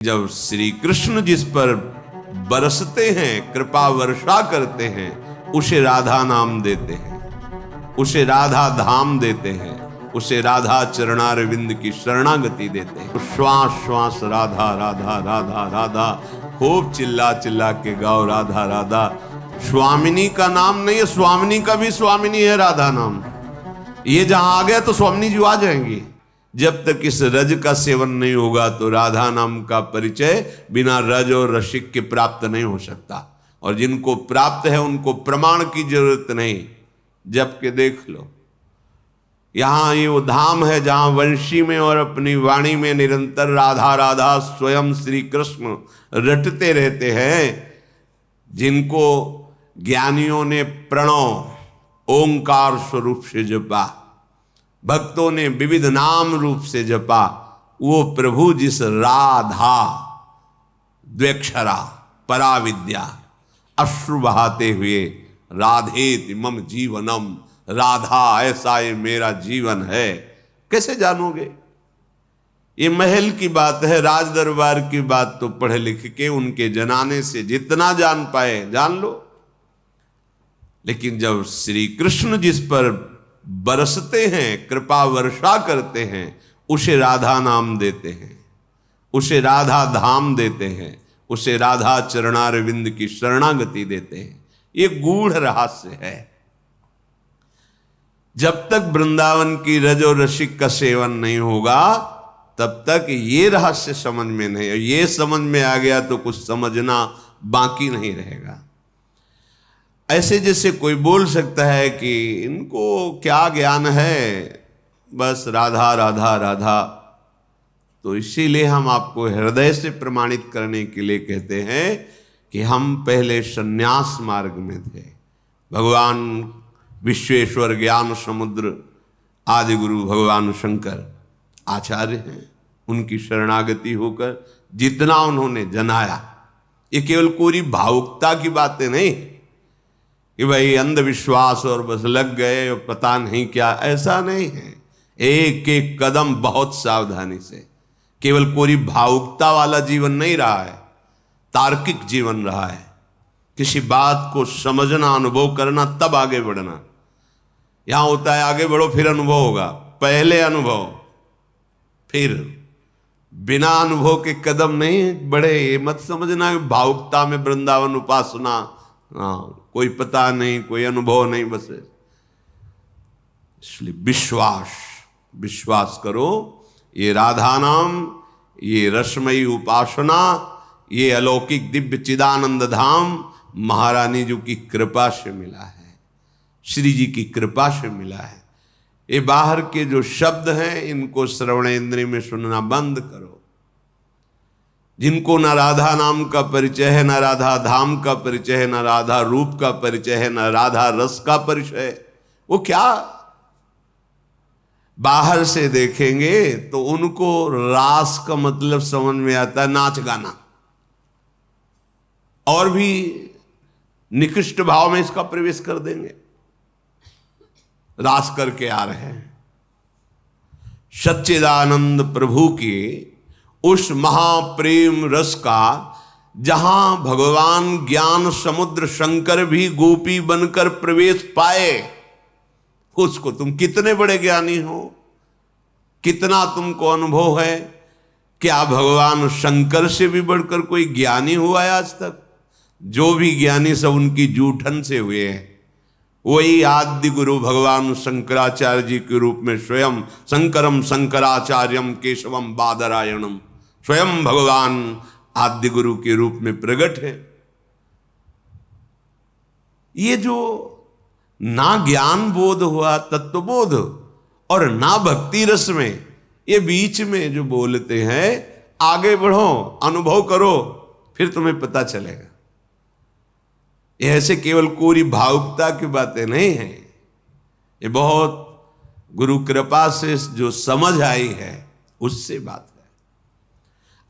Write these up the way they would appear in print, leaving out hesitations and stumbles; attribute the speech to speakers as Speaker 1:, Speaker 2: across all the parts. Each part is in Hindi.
Speaker 1: जब श्री कृष्ण जिस पर बरसते हैं, कृपा वर्षा करते हैं, उसे राधा नाम देते हैं, उसे राधा धाम देते हैं, उसे राधा चरणारविंद की शरणागति देते हैं। श्वास श्वास राधा राधा राधा राधा, खूब चिल्ला चिल्ला के गाओ राधा राधा। स्वामिनी का नाम नहीं है, स्वामिनी का भी स्वामिनी है राधा नाम। ये जहां आ गया तो स्वामिनी जी आ जाएंगी। जब तक इस रज का सेवन नहीं होगा तो राधा नाम का परिचय बिना रज और रसिक के प्राप्त नहीं हो सकता। और जिनको प्राप्त है उनको प्रमाण की जरूरत नहीं, जबकि देख लो यहां ये वो धाम है जहां वंशी में और अपनी वाणी में निरंतर राधा राधा स्वयं श्री कृष्ण रटते रहते हैं। जिनको ज्ञानियों ने प्रणव ओंकार स्वरूप से जपा, भक्तों ने विविध नाम रूप से जपा, वो प्रभु जिस राधा द्व्यक्षरा पराविद्या अश्रु बहाते हुए राधेति मम जीवनम, राधा ऐसा ये मेरा जीवन है, कैसे जानोगे? ये महल की बात है, राज दरबार की बात तो पढ़े लिख के उनके जनाने से जितना जान पाए जान लो। लेकिन जब श्री कृष्ण जिस पर बरसते हैं, कृपा वर्षा करते हैं, उसे राधा नाम देते हैं, उसे राधा धाम देते हैं, उसे राधा चरणारविंद की शरणागति देते हैं। ये गूढ़ रहस्य है। जब तक वृंदावन की रज और रसिक का सेवन नहीं होगा तब तक ये रहस्य समझ में नहीं, ये समझ में आ गया तो कुछ समझना बाकी नहीं रहेगा। ऐसे जैसे कोई बोल सकता है कि इनको क्या ज्ञान है, बस राधा राधा राधा। तो इसीलिए हम आपको हृदय से प्रमाणित करने के लिए कहते हैं कि हम पहले संन्यास मार्ग में थे। भगवान विश्वेश्वर ज्ञान समुद्र आदि गुरु भगवान शंकर आचार्य हैं, उनकी शरणागति होकर जितना उन्होंने जनाया, ये केवल कोरी भावुकता की बातें नहीं कि भाई अंधविश्वास और बस लग गए और पता नहीं क्या, ऐसा नहीं है। एक एक कदम बहुत सावधानी से, केवल कोई भावुकता वाला जीवन नहीं रहा है, तार्किक जीवन रहा है। किसी बात को समझना, अनुभव करना, तब आगे बढ़ना। यहां होता है आगे बढ़ो फिर अनुभव होगा, पहले अनुभव फिर, बिना अनुभव के कदम नहीं बढ़े। ये मत समझना भावुकता में वृंदावन उपासना, कोई पता नहीं, कोई अनुभव नहीं, बस। इसलिए विश्वास करो, ये राधा नाम, ये रसमयी उपासना, ये अलौकिक दिव्य चिदानंद धाम महारानी जी की कृपा से मिला है, श्री जी की कृपा से मिला है। ये बाहर के जो शब्द हैं इनको श्रवण इंद्रिय में सुनना बंद करो। जिनको न राधा नाम का परिचय है, न राधा धाम का परिचय है, न राधा रूप का परिचय है, न राधा रस का परिचय है, वो क्या बाहर से देखेंगे तो उनको रास का मतलब समझ में आता है, नाच गाना, और भी निकृष्ट भाव में इसका प्रवेश कर देंगे, रास करके आ रहे हैं। सच्चिदानंद प्रभु की उस महाप्रेम रस का, जहां भगवान ज्ञान समुद्र शंकर भी गोपी बनकर प्रवेश पाए, उसको तुम कितने बड़े ज्ञानी हो, कितना तुमको अनुभव है, क्या भगवान शंकर से भी बढ़कर कोई ज्ञानी हुआ है आज तक? जो भी ज्ञानी सब उनकी जूठन से हुए हैं। वही आदि गुरु भगवान शंकराचार्य जी के रूप में स्वयं शंकरम शंकराचार्यम केशवम बादरायणम, स्वयं भगवान आदि गुरु के रूप में प्रकट है। ये जो ना ज्ञान बोध हुआ, तत्वबोध, और ना भक्ति रस में, ये बीच में जो बोलते हैं, आगे बढ़ो, अनुभव करो, फिर तुम्हें पता चलेगा। ये ऐसे केवल कोरी भावुकता की बातें नहीं है, ये बहुत गुरु कृपा से जो समझ आई है उससे बात है।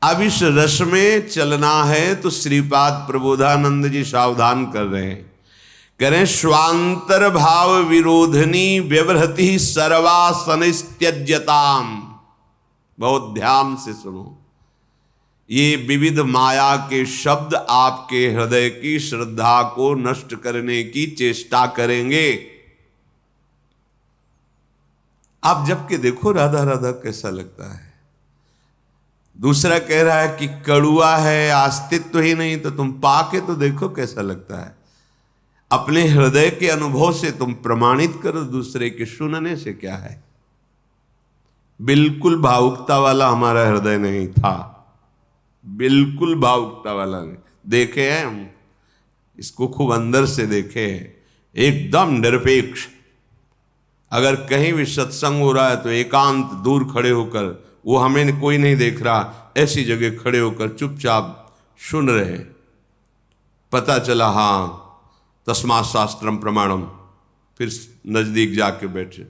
Speaker 1: अब इस रस में चलना है तो श्रीपाद प्रबोधानंद जी सावधान कर रहे हैं, करें स्वांतर भाव विरोधनी व्यवहृति सर्वासन त्यज्यताम। बहुत ध्यान से सुनो, ये विविध माया के शब्द आपके हृदय की श्रद्धा को नष्ट करने की चेष्टा करेंगे। आप जब के देखो राधा राधा कैसा लगता है। दूसरा कह रहा है कि कड़ुआ है, अस्तित्व ही नहीं, तो तुम पाके तो देखो कैसा लगता है। अपने हृदय के अनुभव से तुम प्रमाणित करो, दूसरे के सुनने से क्या है। बिल्कुल भावुकता वाला हमारा हृदय नहीं था, बिल्कुल भावुकता वाला नहीं। देखे हैं हम इसको, खूब अंदर से देखे हैं, एकदम निरपेक्ष। अगर कहीं भी सत्संग हो रहा है तो एकांत दूर खड़े होकर, वो हमें कोई नहीं देख रहा, ऐसी जगह खड़े होकर चुपचाप सुन रहे। पता चला हाँ तस्मात् शास्त्रम प्रमाणम, फिर नजदीक जाके बैठे।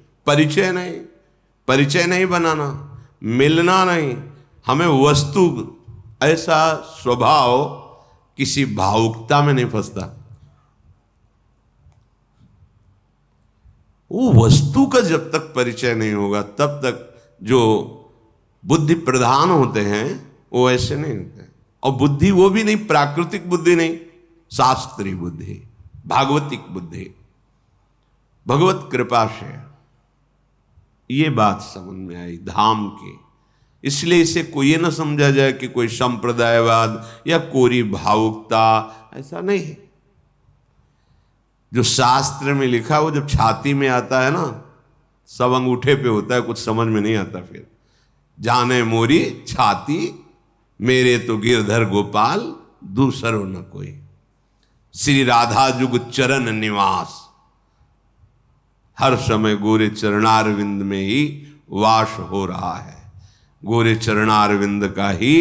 Speaker 1: परिचय नहीं बनाना, मिलना नहीं, हमें वस्तु, ऐसा स्वभाव किसी भावुकता में नहीं फंसता। वो वस्तु का जब तक परिचय नहीं होगा तब तक जो बुद्धि प्रधान होते हैं वो ऐसे नहीं होते। और बुद्धि वो भी नहीं, प्राकृतिक बुद्धि नहीं, शास्त्रीय बुद्धि, भागवतिक बुद्धि, भगवत कृपा से। ये बात समझ में आई धाम की। इसलिए इसे कोई ये ना समझा जाए कि कोई संप्रदायवाद या कोरी भावुकता, ऐसा नहीं है। जो शास्त्र में लिखा वो जब छाती में आता है ना, सब अंगूठे पे होता है, कुछ समझ में नहीं आता। फिर जाने मोरी छाती, मेरे तो गिरधर गोपाल, दूसरो न कोई। श्री राधा जुग चरण निवास, हर समय गोरे चरणारविंद में ही वास हो रहा है। गोरे चरणारविंद का ही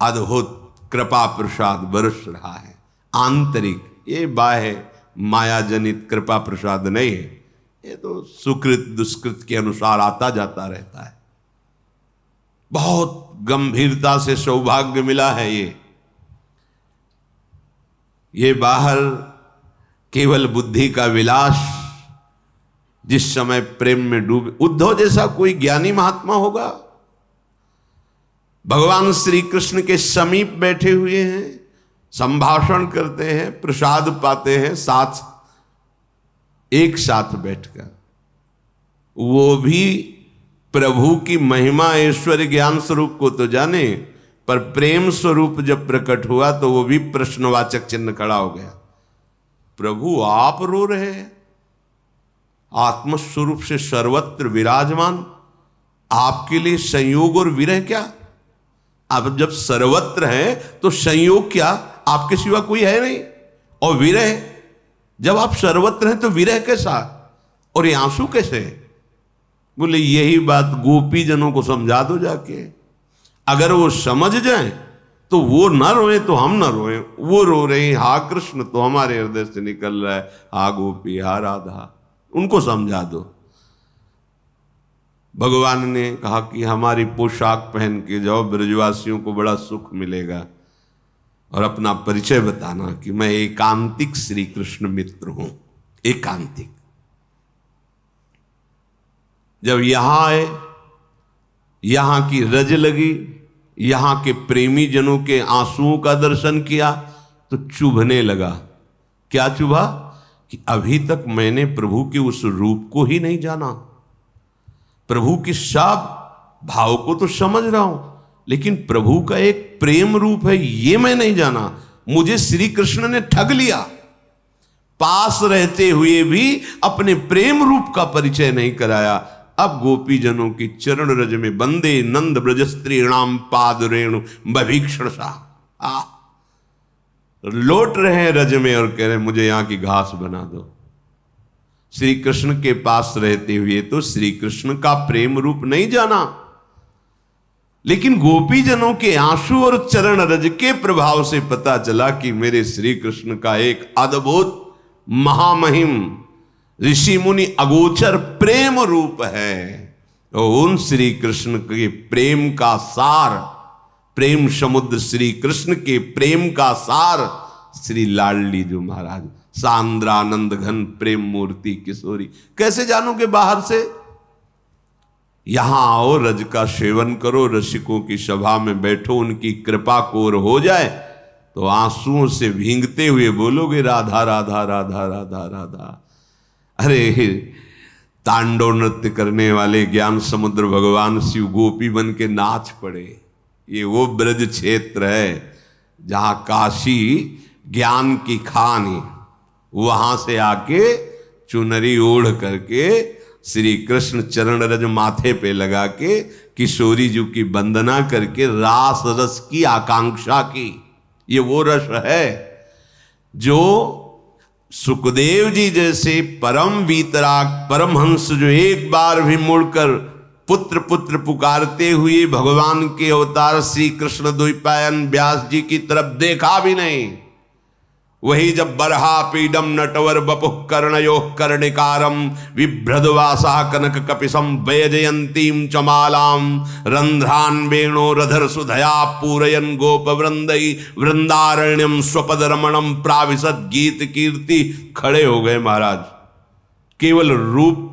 Speaker 1: अद्भुत कृपा प्रसाद बरस रहा है। आंतरिक, ये बाह्य माया जनित कृपा प्रसाद नहीं है। ये तो सुकृत दुष्कृत के अनुसार आता जाता रहता है। बहुत गंभीरता से सौभाग्य मिला है ये बाहर केवल बुद्धि का विलास। जिस समय प्रेम में डूबे, उद्धव जैसा कोई ज्ञानी महात्मा होगा, भगवान श्री कृष्ण के समीप बैठे हुए हैं, संभाषण करते हैं, प्रसाद पाते हैं, साथ एक साथ बैठकर। वो भी प्रभु की महिमा ऐश्वर्य ज्ञान स्वरूप को तो जाने, पर प्रेम स्वरूप जब प्रकट हुआ तो वो भी प्रश्नवाचक चिन्ह खड़ा हो गया। प्रभु आप रो रहे हैं, आत्मस्वरूप से सर्वत्र विराजमान, आपके लिए संयोग और विरह क्या? आप जब सर्वत्र हैं तो संयोग क्या? आपके सिवा कोई है नहीं। और विरह, जब आप सर्वत्र हैं तो विरह कैसा और ये आंसू कैसे? बोले यही बात गोपी जनों को समझा दो जाके। अगर वो समझ जाएं तो वो ना रोए तो हम ना रोए। वो रो रहे हैं, हा कृष्ण तो हमारे हृदय से निकल रहा है, हा गोपी, हा राधा, उनको समझा दो। भगवान ने कहा कि हमारी पोशाक पहन के जाओ, ब्रजवासियों को बड़ा सुख मिलेगा, और अपना परिचय बताना कि मैं एकांतिक श्री कृष्ण मित्र हूं। एकांतिक। जब यहां आए, यहां की रज लगी, यहां के प्रेमी जनों के आंसुओं का दर्शन किया तो चुभने लगा। क्या चुभा? कि अभी तक मैंने प्रभु के उस रूप को ही नहीं जाना। प्रभु की सब भाव को तो समझ रहा हूं, लेकिन प्रभु का एक प्रेम रूप है ये मैं नहीं जाना। मुझे श्री कृष्ण ने ठग लिया। पास रहते हुए भी अपने प्रेम रूप का परिचय नहीं कराया। अब गोपी जनों की चरण रज में बंदे नंद ब्रज स्त्रीणाम पाद रेणु बभीक्षण सा लौट रहे हैं रज में और कह रहे हैं मुझे यहां की घास बना दो। श्री कृष्ण के पास रहते हुए तो श्री कृष्ण का प्रेम रूप नहीं जाना, लेकिन गोपी जनों के आंसू और चरण रज के प्रभाव से पता चला कि मेरे श्री कृष्ण का एक अद्भुत महामहिम ऋषि मुनि अगोचर प्रेम रूप है। और उन श्री कृष्ण के प्रेम का सार, प्रेम समुद्र श्री कृष्ण के प्रेम का सार श्री लाडली जो महाराज, सांद्रानंद घन प्रेम मूर्ति किशोरी। कैसे जानोगे बाहर से? यहां आओ, रज का सेवन करो, रसिकों की सभा में बैठो, उनकी कृपा कोर हो जाए तो आंसुओं से भींगते हुए बोलोगे राधा राधा राधा राधा राधा। अरे तांडव नृत्य करने वाले ज्ञान समुद्र भगवान शिव गोपी बन के नाच पड़े। ये वो ब्रज क्षेत्र है जहां काशी ज्ञान की खान है। वहां से आके चुनरी ओढ़ करके श्री कृष्ण चरण रज माथे पे लगा के किशोरी जी की वंदना करके रास रस की आकांक्षा की। ये वो रस है जो सुखदेव जी जैसे परम वीतराग परमहंस जो एक बार भी मुड़कर पुत्र पुत्र पुकारते हुए भगवान के अवतार श्री कृष्ण द्वैपायन व्यास जी की तरफ देखा भी नहीं, वही जब बरहा पीडम नटवर बपुः कर्णयोः कर्णिकारम विभ्रदवासा कनक कपिसम वैजयंतीम चमालाम रंध्रान वेणोरधर सुधया पूरयन गोप वृंदई वृंदारण्यम स्वपद रमणम प्राविशद गीत कीर्ति। खड़े हो गए महाराज, केवल रूप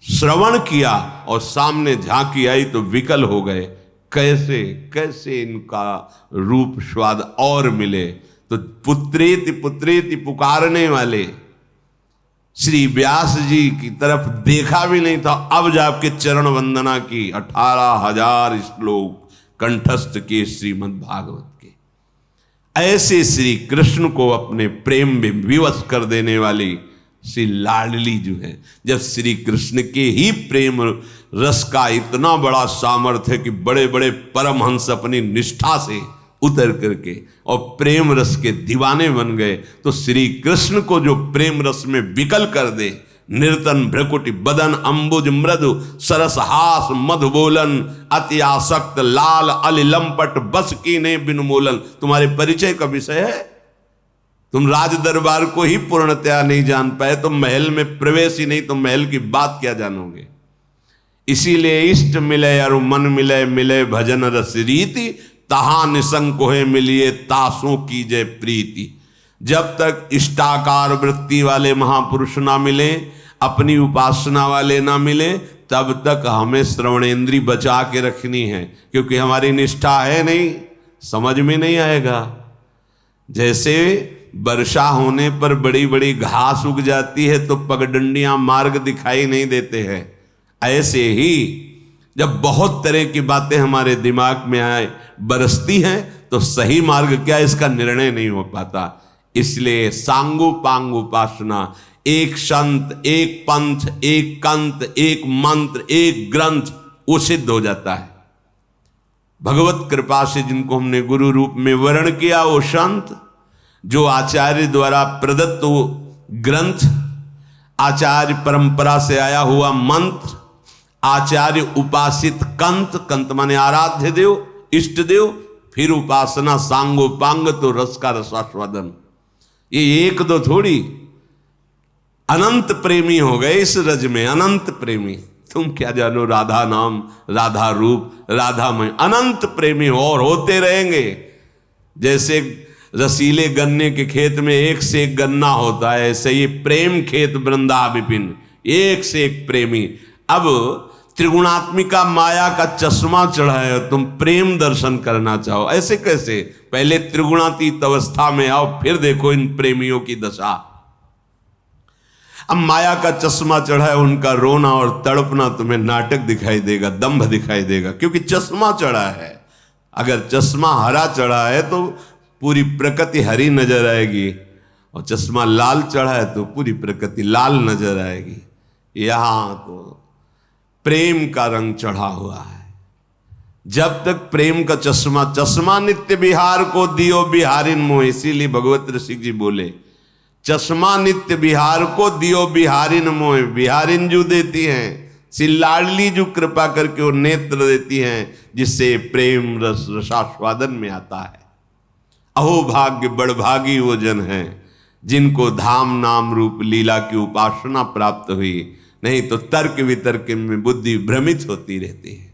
Speaker 1: श्रवण किया और सामने झांकी आई तो विकल हो गए। कैसे कैसे इनका रूप स्वाद और मिले। तो पुत्रेति पुत्रेति पुकारने वाले श्री व्यास जी की तरफ देखा भी नहीं था, अब जाके चरण वंदना की। 18,000 श्लोक कंठस्थ किए श्रीमद् भागवत के। ऐसे श्री कृष्ण को अपने प्रेम में विवश कर देने वाली श्री लाडली जो है, जब श्री कृष्ण के ही प्रेम रस का इतना बड़ा सामर्थ्य कि बड़े बड़े परमहंस अपनी निष्ठा से उतर करके और प्रेम रस के दीवाने बन गए, तो श्री कृष्ण को जो प्रेम रस में विकल कर दे, निर्तन भ्रकुटि बदन अंबुज मृदु सरस हास मधु बोलन अति आसक्त लाल अलिलंपट बस की ने बिनमोलन। तुम्हारे परिचय का विषय है, तुम राज दरबार को ही पूर्णतया नहीं जान पाए तो महल में प्रवेश ही नहीं, तो महल की बात क्या जानोगे। इसीलिए इष्ट मिले और मन मिले, मिले भजन रस रीति, तहा निसंग है मिलिए तासों की जय प्रीति। जब तक इष्टाकार वृत्ति वाले महापुरुष ना मिले, अपनी उपासना वाले ना मिले, तब तक हमें श्रवणेन्द्री बचा के रखनी है, क्योंकि हमारी निष्ठा है नहीं, समझ में नहीं आएगा। जैसे वर्षा होने पर बड़ी बड़ी घास उग जाती है तो पगडंडियां मार्ग दिखाई नहीं देते हैं, ऐसे ही जब बहुत तरह की बातें हमारे दिमाग में आए बरसती हैं तो सही मार्ग क्या इसका निर्णय नहीं हो पाता। इसलिए सांगु पांग उपासना, एक संत, एक पंथ, एक कंत, एक मंत्र, एक ग्रंथ, वो सिद्ध हो जाता है। भगवत कृपा से जिनको हमने गुरु रूप में वर्ण किया, वो संत जो आचार्य द्वारा प्रदत्त ग्रंथ, आचार्य परंपरा से आया हुआ मंत्र, आचार्य उपासित कंत, कंत माने आराध्य देव, इष्ट देव, फिर उपासना सांगोपांग तो रस का रसास्वादन। ये एक दो थोड़ी, अनंत प्रेमी हो गए इस रज में, अनंत प्रेमी। तुम क्या जानो राधा नाम, राधा रूप, राधामय, अनंत प्रेमी हो और होते रहेंगे। जैसे रसीले गन्ने के खेत में एक से एक गन्ना होता है, ऐसे ये प्रेम खेत वृंदा विपिन, एक से एक प्रेमी। अब त्रिगुणात्मिका माया का चश्मा चढ़ा है और तुम प्रेम दर्शन करना चाहो, ऐसे कैसे? पहले त्रिगुणातीत अवस्था में आओ, फिर देखो इन प्रेमियों की दशा। अब माया का चश्मा चढ़ा है, उनका रोना और तड़पना तुम्हें नाटक दिखाई देगा, दंभ दिखाई देगा, क्योंकि चश्मा चढ़ा है। अगर चश्मा हरा चढ़ा है तो पूरी प्रकृति हरी नजर आएगी, और चश्मा लाल चढ़ा है तो पूरी प्रकृति लाल नजर आएगी। यहां तो प्रेम का रंग चढ़ा हुआ है। जब तक प्रेम का चश्मा, चश्मा नित्य बिहार को दियो बिहारिन मोह, इसीलिए भगवत ऋषि जी बोले चश्मा नित्य बिहार को दियो बिहारिन मोह। बिहारिन जो देती हैं, सिल्लाडली जो कृपा करके वो नेत्र देती हैं, जिससे प्रेम रस रसास्वादन में आता है। अहो भाग्य बड़भागी वो जन हैं जिनको धाम नाम रूप लीला की उपासना प्राप्त हुई, नहीं तो तर्क वितर्क में बुद्धि भ्रमित होती रहती है।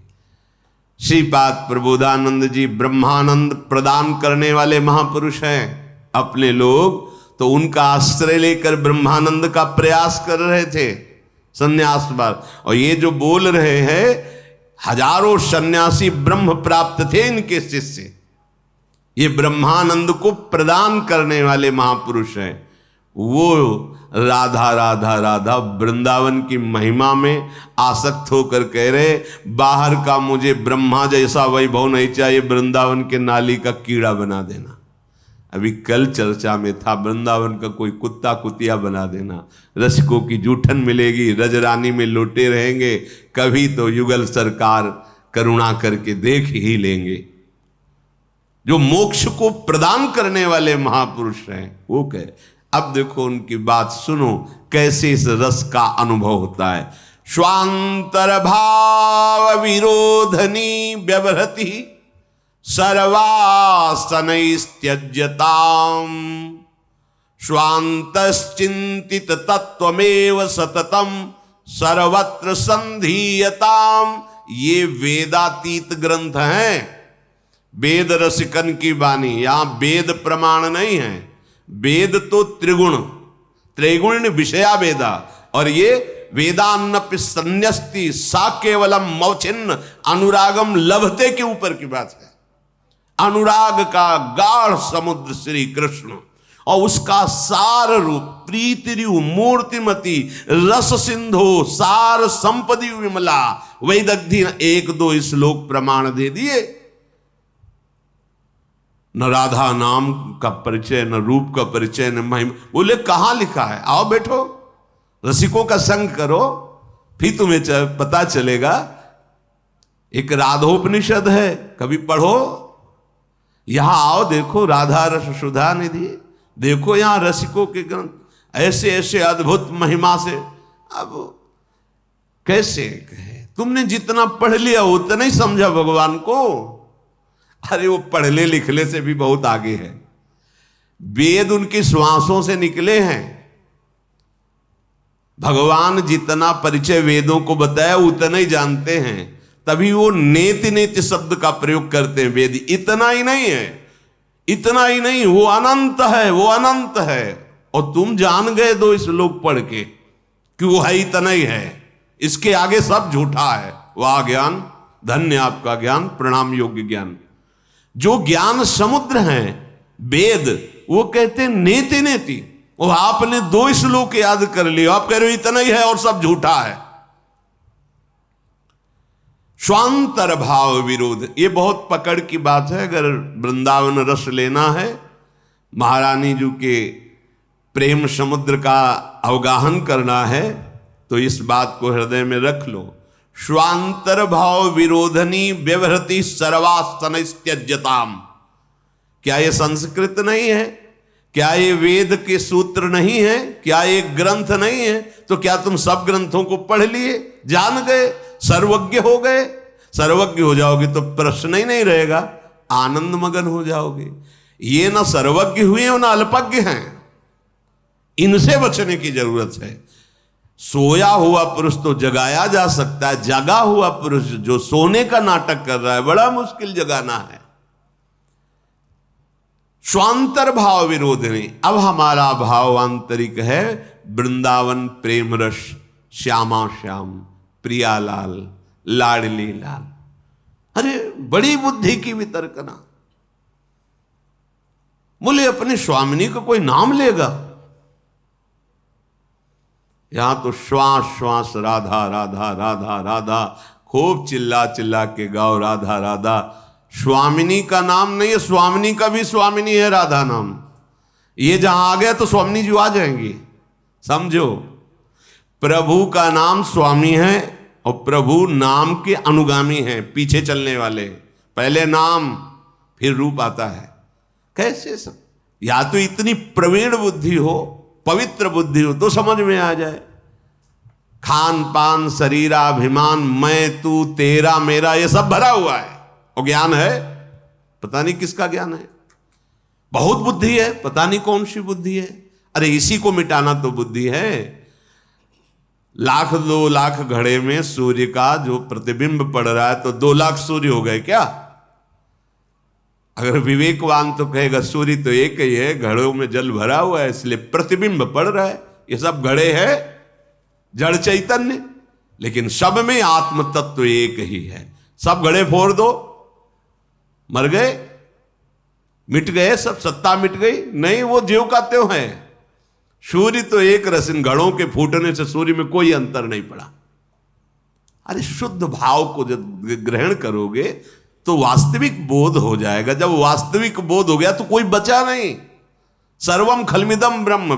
Speaker 1: श्रीपाद प्रबोधानंद जी ब्रह्मानंद प्रदान करने वाले महापुरुष हैं। अपने लोग तो उनका आश्रय लेकर ब्रह्मानंद का प्रयास कर रहे थे संन्यास बार, और ये जो बोल रहे हैं हजारों सन्यासी ब्रह्म प्राप्त थे इनके शिष्य। ये ब्रह्मानंद को प्रदान करने वाले महापुरुष हैं। वो राधा राधा राधा वृंदावन की महिमा में आसक्त होकर कह रहे, बाहर का मुझे ब्रह्मा जैसा वैभव नहीं चाहिए, वृंदावन के नाली का कीड़ा बना देना। अभी कल चर्चा में था, वृंदावन का कोई कुत्ता कुतिया बना देना, रसिकों की जूठन मिलेगी, रजरानी में लोटे रहेंगे, कभी तो युगल सरकार करुणा करके देख ही लेंगे। जो मोक्ष को प्रदान करने वाले महापुरुष हैं वो कहे। अब देखो उनकी बात सुनो, कैसे इस रस का अनुभव होता है। स्वांतर भाव विरोधनी व्यवहृति सर्वासनैस्त्यज्यताम् स्वांतश्चिंतित तत्वमेव सततम सर्वत्र संधीयताम। ये वेदातीत ग्रंथ हैं, वेद रसिकन की वाणी। यहां वेद प्रमाण नहीं है। वेद तो त्रिगुण विषया वेदा, और ये वेदान्नपि संन्यस्ति सा केवलम मौचिन्न अनुरागम लभते के ऊपर की बात है। अनुराग का गाढ़ समुद्र श्री कृष्ण, और उसका सार रूप प्रीतिरु मूर्तिमती रस सिंधु सार संपदि विमला। वैदग्धि 1-2 श्लोक प्रमाण दे दिए। न राधा नाम का परिचय, न रूप का परिचय, न महिमा। बोले कहां लिखा है? आओ बैठो, रसिकों का संग करो, फिर तुम्हें पता चलेगा। एक राधोपनिषद है, कभी पढ़ो। यहां आओ, देखो राधा रस सुधा निधि, देखो यहां रसिकों के ग्रंथ, ऐसे ऐसे अद्भुत महिमा से। अब कैसे कहे, तुमने जितना पढ़ लिया उतना ही समझा भगवान को। अरे वो पढ़ले लिखले से भी बहुत आगे है। वेद उनकी श्वासों से निकले हैं। भगवान जितना परिचय वेदों को बताया उतना ही जानते हैं, तभी वो नेति नेति शब्द का प्रयोग करते हैं। वेद इतना ही नहीं है, इतना ही नहीं, वो अनंत है, वो अनंत है। और तुम जान गए 2 श्लोक पढ़ के कि वो है इतना ही है, इसके आगे सब झूठा है। वाह ज्ञान, धन्य आपका ज्ञान, प्रणाम योग्य ज्ञान। जो ज्ञान समुद्र हैं वेद, वो कहते हैं नेति नेति। वो आपने 2 श्लोक याद कर लिए, आप कह रहे हो इतना ही है और सब झूठा है। स्वांतर भाव विरोध, ये बहुत पकड़ की बात है। अगर वृंदावन रस लेना है, महारानी जी के प्रेम समुद्र का अवगाहन करना है, तो इस बात को हृदय में रख लो। स्वांतर भाव विरोधनी व्यवहृति सर्वास्तनस्त्यज्यताम। क्या ये संस्कृत नहीं है? क्या ये वेद के सूत्र नहीं है? क्या ये ग्रंथ नहीं है? तो क्या तुम सब ग्रंथों को पढ़ लिए, जान गए, सर्वज्ञ हो गए? सर्वज्ञ हो जाओगे तो प्रश्न ही नहीं रहेगा, आनंद मगन हो जाओगे। ये ना सर्वज्ञ हुए और ना अल्पज्ञ हैं, इनसे बचने की जरूरत है। सोया हुआ पुरुष तो जगाया जा सकता है, जगा हुआ पुरुष जो सोने का नाटक कर रहा है बड़ा मुश्किल जगाना है। स्वांतर भाव विरोधनी। अब हमारा भाव आंतरिक है वृंदावन प्रेम रस, श्यामा श्याम, प्रियालाल, लाडली लाल। अरे बड़ी बुद्धि की वितर्कना। बोले अपने स्वामिनी का कोई नाम लेगा? यहां तो श्वास श्वास राधा राधा राधा राधा, खूब चिल्ला चिल्ला के गाओ राधा राधा। स्वामिनी का नाम नहीं है, स्वामिनी का भी स्वामिनी है राधा नाम। ये जहां आ गया तो स्वामिनी जी आ जाएंगी, समझो। प्रभु का नाम स्वामी है और प्रभु नाम के अनुगामी हैं, पीछे चलने वाले। पहले नाम फिर रूप आता है। कैसे सब? या तो इतनी प्रवीण बुद्धि हो, पवित्र बुद्धि हो तो समझ में आ जाए। खान पान शरीराभिमान, मैं तू तेरा मेरा, ये सब भरा हुआ है। और ज्ञान है, पता नहीं किसका ज्ञान है। बहुत बुद्धि है, पता नहीं कौन सी बुद्धि है। अरे इसी को मिटाना तो बुद्धि है। 1,00,000 2 लाख घड़े में सूर्य का जो प्रतिबिंब पड़ रहा है तो 2 लाख सूर्य हो गए क्या? अगर विवेकवान तो कहेगा सूर्य तो एक ही है, घड़ों में जल भरा हुआ है इसलिए प्रतिबिंब पड़ रहा है। ये सब घड़े है, जड़ चैतन्य। लेकिन सब में आत्म तत्व एक ही है। सब घड़े फोड़ दो, मर गए, मिट गए, सब सत्ता मिट गई? नहीं, वो ज्यों का त्यों है। सूर्य तो एक रस, इन घड़ों के फूटने से सूर्य में कोई अंतर नहीं पड़ा। अरे शुद्ध भाव को जब ग्रहण करोगे तो वास्तविक बोध हो जाएगा। जब वास्तविक बोध हो गया तो कोई बचा नहीं। सर्वम खलमिदम ब्रह्म,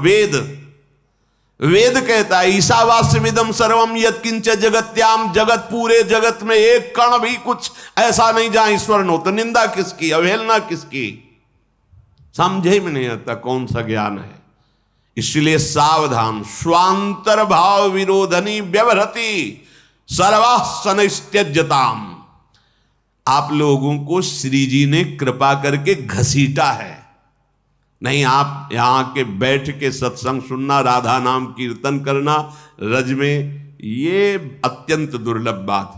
Speaker 1: वेद कहता है ईशावास्यमिदम सर्वम यत्किंच जगत्याम, जगत पूरे जगत में एक कण भी कुछ ऐसा नहीं जहां ईश्वर न हो। तो निंदा किसकी, अवहेलना किसकी? समझे में नहीं आता कौन सा ज्ञान है। इसलिए सावधान। स्वांतर भाव विरोधनी व्यवहृति सर्वासनस्त्यज्यताम। आप लोगों को श्री जी ने कृपा करके घसीटा है। नहीं, आप यहां के बैठ के सत्संग सुनना, राधा नाम कीर्तन करना रज में, ये अत्यंत दुर्लभ बात।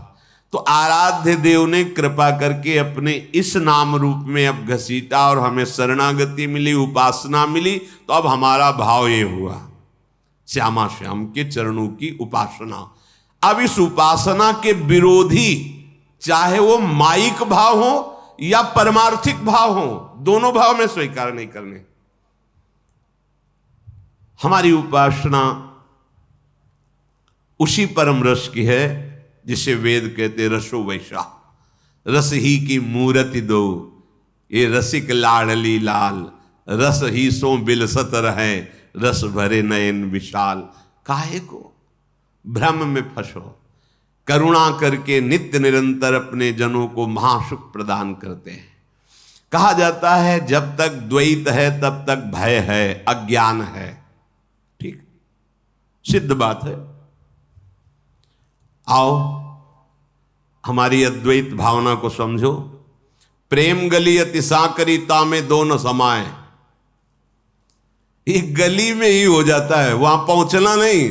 Speaker 1: तो आराध्य देव ने कृपा करके अपने इस नाम रूप में अब घसीटा और हमें शरणागति मिली, उपासना मिली। तो अब हमारा भाव ये हुआ श्यामा श्याम के चरणों की उपासना। अब इस उपासना के विरोधी, चाहे वो माइक भाव हो या परमार्थिक भाव हो, दोनों भाव में स्वीकार नहीं करने। हमारी उपासना उसी परम रस की है जिसे वेद कहते रसो वैसा। रस ही की मूर्ति दो, ये रसिक लाडली लाल, रस ही सो बिलसत रहे, रस भरे नयन विशाल। काहे को भ्रम में फंसो, करुणा करके नित्य निरंतर अपने जनों को महासुख प्रदान करते हैं। कहा जाता है जब तक द्वैत है तब तक भय है, अज्ञान है। ठीक, सिद्ध बात है। आओ हमारी अद्वैत भावना को समझो। प्रेम गली अति साकरी तामे दो न समाए। एक गली में ही हो जाता है, वहां पहुंचना नहीं।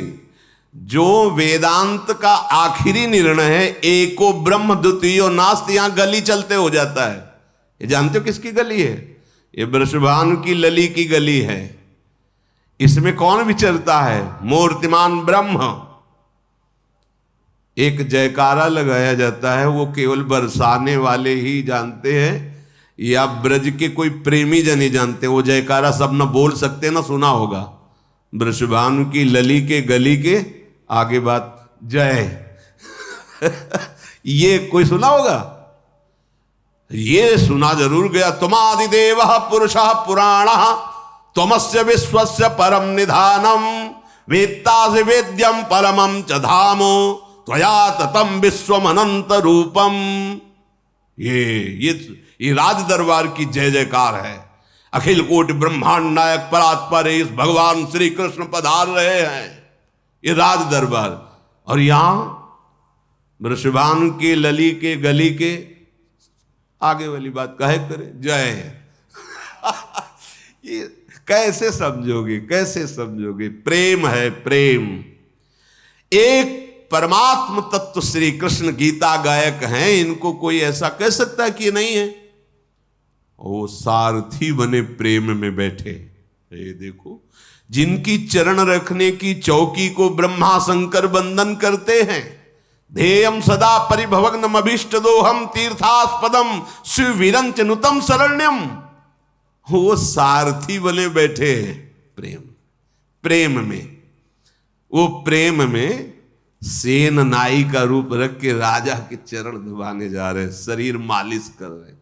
Speaker 1: जो वेदांत का आखिरी निर्णय है, एको ब्रह्म द्वितीयो नास्ति, यहां गली चलते हो जाता है। ये जानते हो किसकी गली है? ये वृषभानु की लली की गली है। इसमें कौन विचरता है? मूर्तिमान ब्रह्म। एक जयकारा लगाया जाता है, वो केवल बरसाने वाले ही जानते हैं या ब्रज के कोई प्रेमी जन ही जानते हैं। वो जयकारा सब न बोल सकते, न सुना होगा। वृषभानु की लली के गली के आगे बात जय ये कोई सुना होगा? ये सुना जरूर गया। तुमादिदेव पुरुषः पुराणः त्वमस्य विश्वस्य परम निधानम वेत्तासि वेद्यम परमं च धामो त्वया ततं विश्वम अनंत रूपम। ये राज दरबार की जय जयकार है। अखिल कोटि ब्रह्मांड नायक परात्पर इस भगवान श्री कृष्ण पधार रहे हैं, ये राज दरबार। और यहां वृषभानु की लली के गली के आगे वाली बात कहे करे जय ये कैसे समझोगे, कैसे समझोगे? प्रेम है, प्रेम। एक परमात्म तत्व श्री कृष्ण गीता गायक हैं, इनको कोई ऐसा कह सकता है कि ये नहीं है? वो सारथी बने प्रेम में बैठे। ये देखो, जिनकी चरण रखने की चौकी को ब्रह्मा शंकर बंदन करते हैं। ध्येयम सदा परिभवग्नम अभीष्ट दोहम तीर्थास्पदम सुविरंच नुतम शरण्यम। वो सारथी बने बैठे हैं प्रेम में। वो प्रेम में सेन नाई का रूप रख के राजा के चरण दबाने जा रहे, शरीर मालिश कर रहे।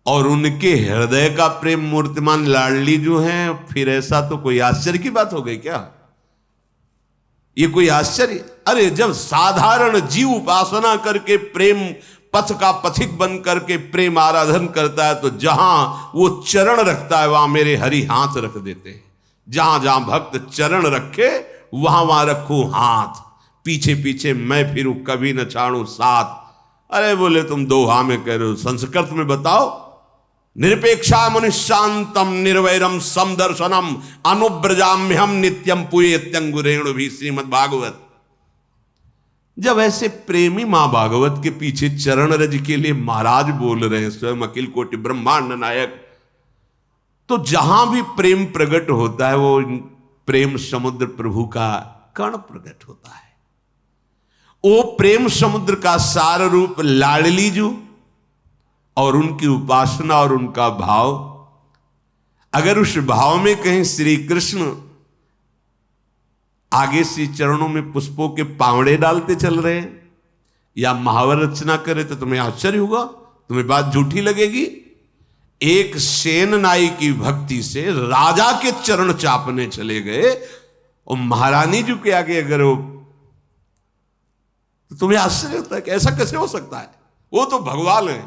Speaker 1: और उनके हृदय का प्रेम मूर्तिमान लाडली जो हैं, फिर ऐसा तो कोई आश्चर्य की बात हो गई क्या? ये कोई आश्चर्य? अरे जब साधारण जीव उपासना करके प्रेम पथ का पथिक बन करके प्रेम आराधन करता है, तो जहां वो चरण रखता है वहां मेरे हरि हाथ रख देते हैं। जहां जहां भक्त चरण रखे वहां वहां रखूं हाथ, पीछे पीछे मैं फिरूं कभी न छाड़ू साथ। अरे बोले तुम दोहा में कह रहे हो, संस्कृत में बताओ। निरपेक्षा मनुष्यांतम निर्वैरम समदर्शनम अनुब्रजाम्यहम नित्यम पुयेत्यंगुरेणु भी, श्रीमद् भागवत। जब ऐसे प्रेमी मां भागवत के पीछे चरण रज के लिए महाराज बोल रहे हैं, स्वयं अखिल कोटि ब्रह्मांड नायक, तो जहां भी प्रेम प्रकट होता है वो प्रेम समुद्र प्रभु का कण प्रकट होता है। वो प्रेम समुद्र का सार रूप लाडली जू और उनकी उपासना और उनका भाव, अगर उस भाव में कहीं श्री कृष्ण आगे से चरणों में पुष्पों के पावड़े डालते चल रहे हैं या महावर रचना करे तो तुम्हें आश्चर्य होगा, तुम्हें बात झूठी लगेगी। एक सेन नाई की भक्ति से राजा के चरण चापने चले गए और महारानी जी के आगे अगर वो, तो तुम्हें आश्चर्य होता है कि ऐसा कैसे हो सकता है, वो तो भगवान है।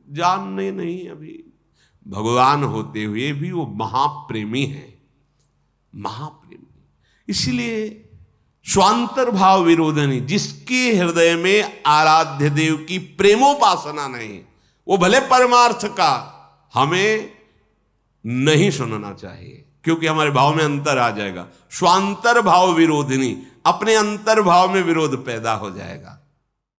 Speaker 1: जानने नहीं अभी, भगवान होते हुए भी वो महाप्रेमी है, महाप्रेमी। इसीलिए स्वांतर भाव विरोधनी, जिसके हृदय में आराध्य देव की प्रेमोपासना नहीं, वो भले परमार्थ का हमें नहीं सुनना चाहिए, क्योंकि हमारे भाव में अंतर आ जाएगा। स्वांतर भाव विरोधिनी, अपने अंतर भाव में विरोध पैदा हो जाएगा।